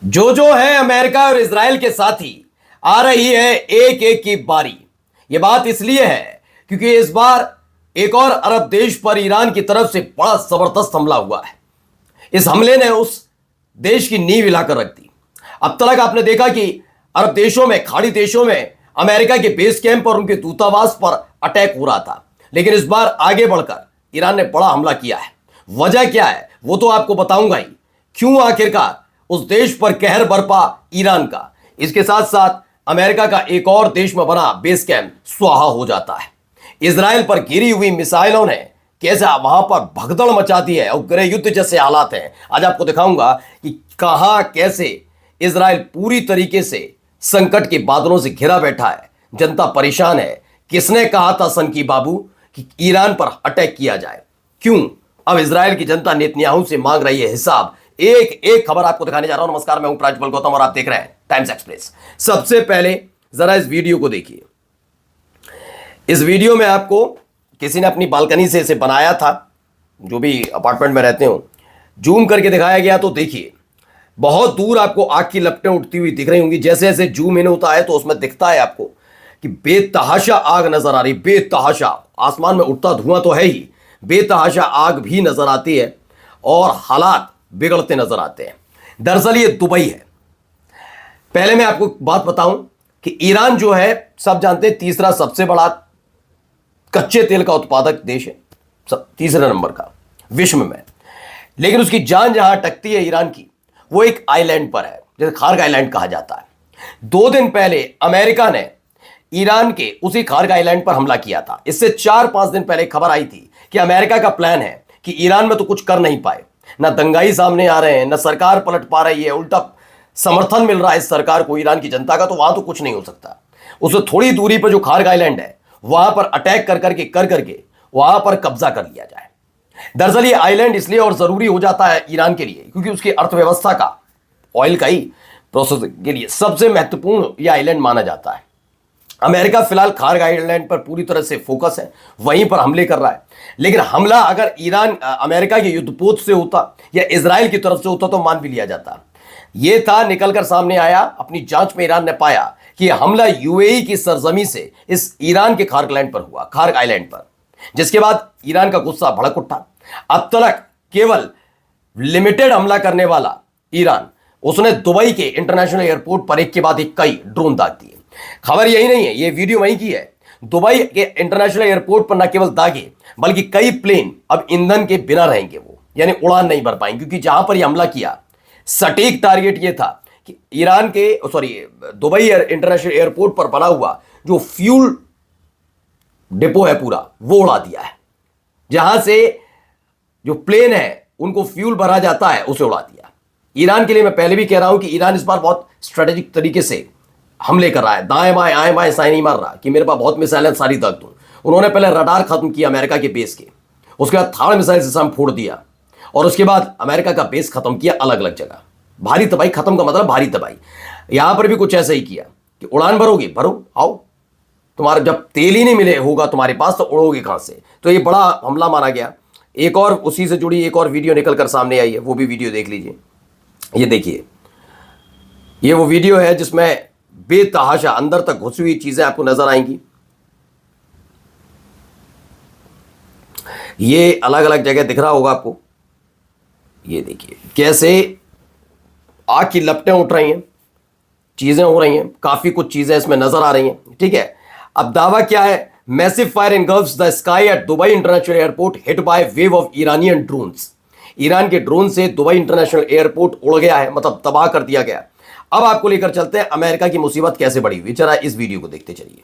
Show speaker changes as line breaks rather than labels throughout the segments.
जो है अमेरिका और इजराइल के साथ ही आ रही है एक एक की बारी। यह बात इसलिए है क्योंकि इस बार एक और अरब देश पर ईरान की तरफ से बड़ा जबरदस्त हमला हुआ है। इस हमले ने उस देश की नींव हिलाकर रख दी। अब तक आपने देखा कि अरब देशों में, खाड़ी देशों में अमेरिका के बेस कैंप और उनके दूतावास पर अटैक हो रहा था, लेकिन इस बार आगे बढ़कर ईरान ने बड़ा हमला किया है। वजह क्या है वो तो आपको बताऊंगा ही। क्यों आखिरकार उस देश पर कहर बरपा ईरान का, इसके साथ साथ अमेरिका का एक और देश में बना बेस कैंप स्वाहा हो जाता है। इजराइल पर गिरी हुई मिसाइलों ने कैसे वहां पर भगदड़ मचा दी है और गृह युद्ध जैसे हालात हैं। आज आपको दिखाऊंगा कि कहां कैसे इजराइल पूरी तरीके से संकट के बादलों से घिरा बैठा है। जनता परेशान है। किसने कहा था सनकी बाबू कि ईरान पर अटैक किया जाए? क्यों अब इजराइल की जनता नेतन्याहू से मांग रही है हिसाब? एक एक खबर आपको दिखाने जा रहा हूं। नमस्कार, मैं हूं प्राजवल गौतम और आप देख रहे हैं टाइम्स एक्सप्रेस। सबसे पहले जरा इस वीडियो को देखिए। इस वीडियो में आपको किसी ने अपनी बालकनी से इसे बनाया था, जो भी अपार्टमेंट में रहते हो, जूम करके दिखाया गया। तो देखिए, बहुत दूर आपको आग की लपटें उठती हुई दिख रही होंगी। जैसे जैसे जूम इन होता है तो उसमें दिखता है आपको कि बेतहाशा आग नजर आ रही। बेतहाशा आसमान में उठता धुआं तो है ही, बेतहाशा आग भी नजर आती है और हालात बिगड़ते नजर आते हैं। दरअसल ये दुबई है। पहले मैं आपको बात बताऊं कि ईरान जो है, सब जानते हैं, तीसरा सबसे बड़ा कच्चे तेल का उत्पादक देश है, तीसरे नंबर का विश्व में। लेकिन उसकी जान जहां अटकती है ईरान की, वो एक आइलैंड पर है, जैसे खार्ग आइलैंड कहा जाता है। 2 दिन पहले अमेरिका ने ईरान के उसी खार्ग आइलैंड पर हमला किया था। इससे 4-5 दिन पहले खबर आई थी कि अमेरिका का प्लान है कि ईरान में तो कुछ कर नहीं पाए, ना दंगाई सामने आ रहे हैं, ना सरकार पलट पा रही है, उल्टा समर्थन मिल रहा है इस सरकार को ईरान की जनता का, तो वहां तो कुछ नहीं हो सकता। उससे थोड़ी दूरी पर जो खार्ग आइलैंड है, वहां पर अटैक कर करके वहां पर कब्जा कर लिया जाए। दरअसल ये आइलैंड इसलिए और जरूरी हो जाता है ईरान के लिए क्योंकि उसकी अर्थव्यवस्था का, ऑयल का ही प्रोसेसिंग के लिए सबसे महत्वपूर्ण यह आइलैंड माना जाता है। अमेरिका फिलहाल खार्ग आइलैंड पर पूरी तरह से फोकस है, वहीं पर हमले कर रहा है। लेकिन हमला अगर ईरान अमेरिका के युद्धपोत से होता या इजराइल की तरफ से होता तो मान भी लिया जाता। यह था, निकलकर सामने आया। अपनी जांच में ईरान ने पाया कि यह हमला यूएई की सरजमी से इस ईरान के खार्ग आइलैंड पर हुआ, खार्ग आइलैंड पर, जिसके बाद ईरान का गुस्सा भड़क उठा। अब तक केवल लिमिटेड हमला करने वाला ईरान, उसने दुबई के इंटरनेशनल एयरपोर्ट पर एक के बाद एक कई ड्रोन दाग दिए। खबर यही नहीं है, यह वीडियो वहीं की है। दुबई के इंटरनेशनल एयरपोर्ट पर न केवल दागे बल्कि कई प्लेन अब ईंधन के बिना रहेंगे, वो यानी उड़ान नहीं भर पाएंगे, क्योंकि जहां पर यह हमला किया सटीक टारगेट यह था कि ईरान के दुबई इंटरनेशनल एयरपोर्ट पर बना हुआ जो फ्यूल डिपो है पूरा, वो उड़ा दिया है। जहां से जो प्लेन है उनको फ्यूल भरा जाता है, उसे उड़ा दिया। ईरान के लिए मैं पहले भी कह रहा हूं कि ईरान इस बार बहुत स्ट्रेटेजिक तरीके से हमले कर रहा है। दाएं बाएं आए बाएं साए नहीं मार रहा कि मेरे पास बहुत मिसाइल है, सारी दाग दूं। उन्होंने पहले रडार खत्म किया अमेरिका के बेस के, उसके बाद थाड़ मिसाइल सिस्टम फोड़ दिया और उसके बाद अमेरिका का बेस खत्म किया अलग अलग जगह। भारी तबाही, खत्म का मतलब भारी तबाही। यहां पर भी कुछ ऐसा ही किया कि उड़ान भरोगे, भरो, आओ, तुम्हारा जब तेल ही नहीं मिले होगा तुम्हारे पास तो उड़ोगे कहां से। तो ये बड़ा हमला माना गया। एक और उसी से जुड़ी एक और वीडियो निकलकर सामने आई है, वो भी वीडियो देख लीजिए। ये देखिए, ये वो वीडियो है जिसमें बेतहाशा अंदर तक घुसी हुई चीजें आपको नजर आएंगी। ये अलग अलग जगह दिख रहा होगा आपको। ये देखिए कैसे आग की लपटें उठ रही हैं, चीजें हो रही हैं, काफी कुछ चीजें इसमें नजर आ रही हैं। ठीक है, अब दावा क्या है? Massive fire engulfs the sky at Dubai international airport hit by wave of Iranian drones. Iran के ड्रोन से दुबई इंटरनेशनल एयरपोर्ट उड़ गया है, मतलब तबाह कर दिया गया। अब आपको लेकर चलते हैं अमेरिका की मुसीबत कैसे बढ़ी हुई। जरा इस वीडियो को देखते चलिए।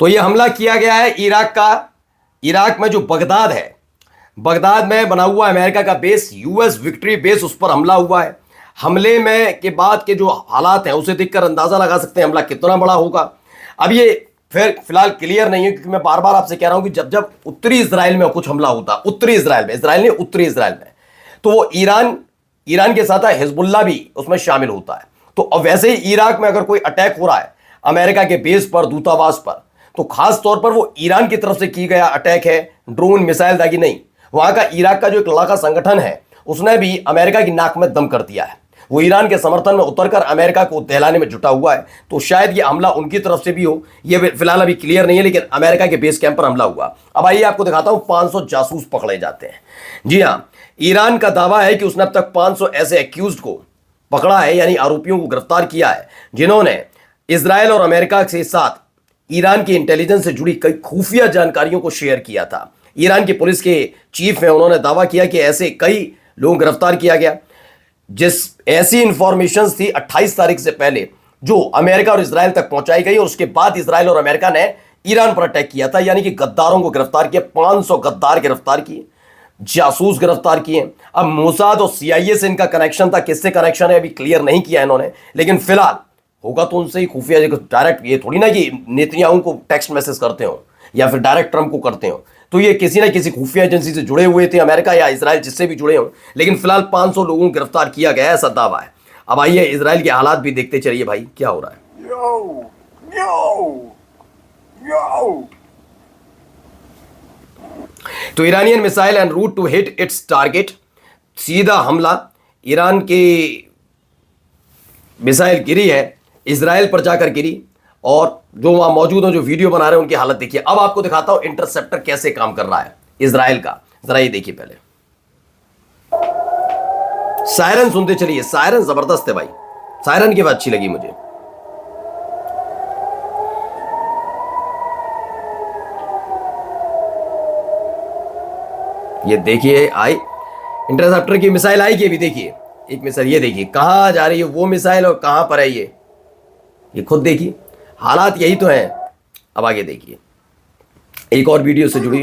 तो यह हमला किया गया है इराक का। इराक में जो बगदाद है, बगदाद में बना हुआ अमेरिका का बेस, यूएस विक्ट्री बेस, उस पर हमला हुआ है। हमले में के बाद के जो हालात हैं उसे देखकर अंदाजा लगा सकते हैं हमला कितना बड़ा होगा। अब ये फिर फिलहाल क्लियर नहीं है, क्योंकि मैं बार बार आपसे कह रहा हूं कि जब जब उत्तरी इजराइल में कुछ हमला होता, उत्तरी इजराइल में, इजराइल नहीं उत्तरी इजराइल में, तो वो ईरान के साथ हिजबुल्ला भी उसमें शामिल होता है। तो अब वैसे ही इराक में अगर कोई अटैक हो रहा है अमेरिका के बेस पर, दूतावास पर, तो खास तौर पर वो ईरान की तरफ से की गया अटैक है, ड्रोन मिसाइल दागी नहीं। वहां का इराक का जो एक लड़ाका संगठन है उसने भी अमेरिका की नाक में दम कर दिया है। वो ईरान के समर्थन में उतरकर अमेरिका को दहलाने में जुटा हुआ है। तो शायद ये हमला उनकी तरफ से भी हो, ये फिलहाल अभी क्लियर नहीं है, लेकिन अमेरिका के बेस कैंप पर हमला हुआ। अब आइए आपको दिखाता हूं 500 जासूस पकड़े जाते हैं। जी हां, ईरान का दावा है कि उसने अब तक 500 ऐसे एक्यूज्ड को पकड़ा है, यानी आरोपियों को गिरफ्तार किया है, जिन्होंने इजराइल और अमेरिका के साथ ईरान की इंटेलिजेंस से जुड़ी कई खुफिया जानकारियों को शेयर किया था। ईरान की पुलिस के चीफ हैं, उन्होंने दावा किया कि ऐसे कई लोग गिरफ्तार किया गया, जिस ऐसी इंफॉर्मेशन थी 28 तारीख से पहले जो अमेरिका और इजराइल तक पहुंचाई गई, और उसके बाद इजराइल और अमेरिका ने ईरान पर अटैक किया था। यानी कि गद्दारों को गिरफ्तार किया, 500 गद्दार गिरफ्तार किए, जासूस गिरफ्तार किए। अब मोसाद और सीआईए से इनका कनेक्शन था, किससे कनेक्शन है अभी क्लियर नहीं किया इन्होंने, लेकिन फिलहाल होगा तो उनसे ही खुफिया। डायरेक्ट ये थोड़ी ना कि नेतन्याहू को टेक्स्ट मैसेज करते हो या फिर डायरेक्ट ट्रंप को करते हो, तो ये किसी ना किसी खुफिया एजेंसी से जुड़े हुए थे, अमेरिका या इजराइल, जिससे भी जुड़े हों। लेकिन फिलहाल 500 लोगों को गिरफ्तार किया गया है, ऐसा दावा है। अब आइए इजराइल के हालात भी देखते चलिए भाई क्या हो रहा है।
Yo! Yo! Yo!
तो Iranian missile en route to hit its target, सीधा हमला, ईरान की मिसाइल गिरी है, इजराइल पर जाकर गिरी, और जो वहां मौजूद हैं, जो वीडियो बना रहे हैं, उनकी हालत देखिए। अब आपको दिखाता हूं इंटरसेप्टर कैसे काम कर रहा है इजराइल का, जरा ये देखिए। पहले सायरन सुनते चलिए, सायरन जबरदस्त है भाई, सायरन की बात अच्छी लगी मुझे। ये देखिए आई इंटरसेप्टर की मिसाइल आई कि अभी देखिए एक मिसाइल, ये देखिए कहां जा रही है वो मिसाइल और कहां पर है ये खुद देखिए, हालात यही तो है। अब आगे देखिए एक और वीडियो से जुड़ी।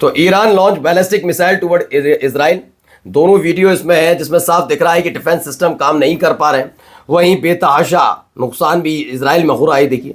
तो Iran launch ballistic missile toward Israel, दोनों वीडियो इसमें है, जिसमें साफ दिख रहा है कि डिफेंस सिस्टम काम नहीं कर पा रहे हैं। वहीं बेतहाशा नुकसान भी इजराइल में हो रहा है, देखिए।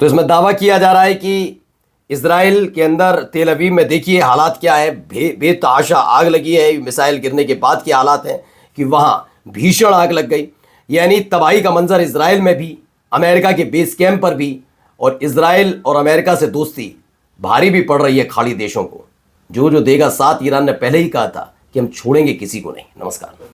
तो इसमें दावा किया जा रहा है कि इजराइल के अंदर तेल अवीव में देखिए हालात क्या है, बेतहाशा आग लगी है। मिसाइल गिरने के बाद के हालात हैं कि वहां भीषण आग लग गई, यानी तबाही का मंजर इजराइल में भी, अमेरिका के बेस कैंप पर भी। और इजराइल और अमेरिका से दोस्ती भारी भी पड़ रही है खाड़ी देशों को। जो जो देगा साथ, ईरान ने पहले ही कहा था कि हम छोड़ेंगे किसी को नहीं। नमस्कार।